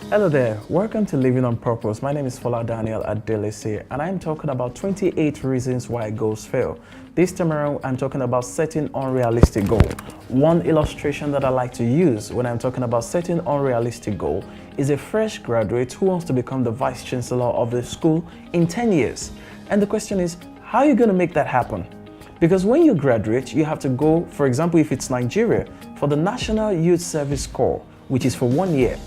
Hello there, welcome to Living on Purpose. My name is Fola Daniel Adelesi and I'm talking about 28 reasons why goals fail. This time around, I'm talking about setting unrealistic goal. One illustration that I like to use when I'm talking about setting unrealistic goal is a fresh graduate who wants to become the vice chancellor of the school in 10 years. And the question is, how are you going to make that happen? Because when you graduate, you have to go, for example, if it's Nigeria, for the National Youth Service Corps, which is for 1 year.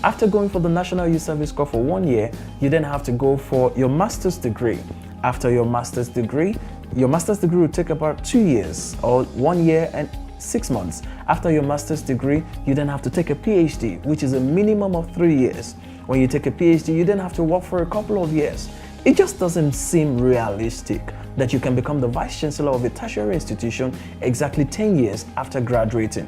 After going for the National Youth Service Corps for 1 year, you then have to go for your master's degree. After your master's degree will take about 2 years or 1 year and 6 months. After your master's degree, you then have to take a PhD, which is a minimum of 3 years. When you take a PhD, you then have to work for a couple of years. It just doesn't seem realistic that you can become the vice chancellor of a tertiary institution exactly 10 years after graduating.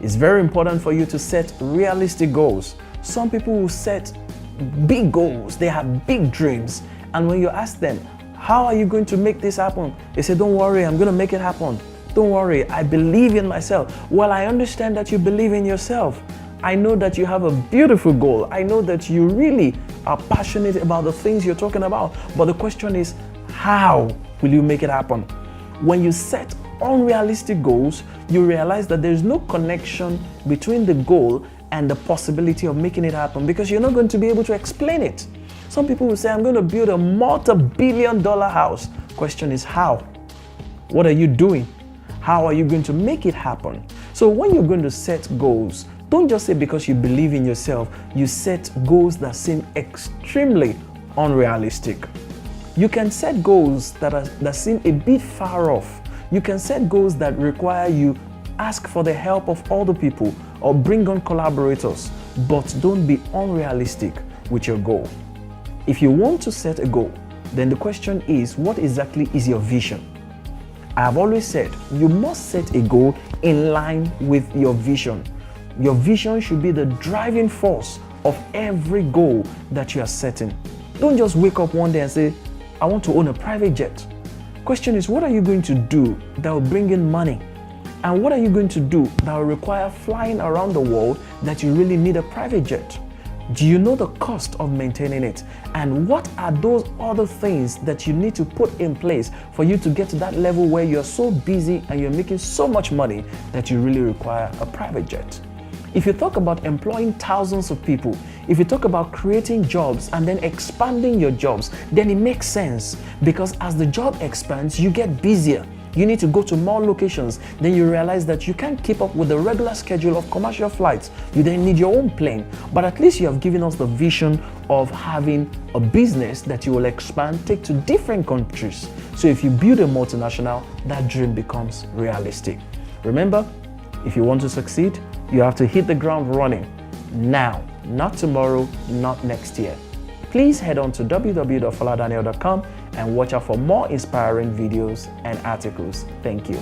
It's very important for you to set realistic goals. Some people will set big goals, they have big dreams, and when you ask them, how are you going to make this happen? They say, don't worry, I'm going to make it happen. Don't worry, I believe in myself. Well, I understand that you believe in yourself. I know that you have a beautiful goal. I know that you really are passionate about the things you're talking about. But the question is, how will you make it happen? When you set unrealistic goals, you realize that there's no connection between the goal and the possibility of making it happen because you're not going to be able to explain it. Some people will say, I'm going to build a multi-billion-dollar house. Question is how? What are you doing? How are you going to make it happen? So when you're going to set goals, don't just say because you believe in yourself, you set goals that seem extremely unrealistic. You can set goals that seem a bit far off. You can set goals that require you ask for the help of other people or bring on collaborators, but don't be unrealistic with your goal. If you want to set a goal, then the question is, what exactly is your vision? I have always said, you must set a goal in line with your vision. Your vision should be the driving force of every goal that you are setting. Don't just wake up one day and say, I want to own a private jet. Question is, what are you going to do that will bring in money? And what are you going to do that will require flying around the world that you really need a private jet? Do you know the cost of maintaining it? And what are those other things that you need to put in place for you to get to that level where you're so busy and you're making so much money that you really require a private jet? If you talk about employing thousands of people, if you talk about creating jobs and then expanding your jobs, then it makes sense because as the job expands, you get busier. You need to go to more locations. Then you realize that you can't keep up with the regular schedule of commercial flights. You then need your own plane. But at least you have given us the vision of having a business that you will expand, take to different countries. So if you build a multinational, that dream becomes realistic. Remember, if you want to succeed, you have to hit the ground running now, not tomorrow, not next year. Please head on to www.foladaniel.com and watch out for more inspiring videos and articles. Thank you.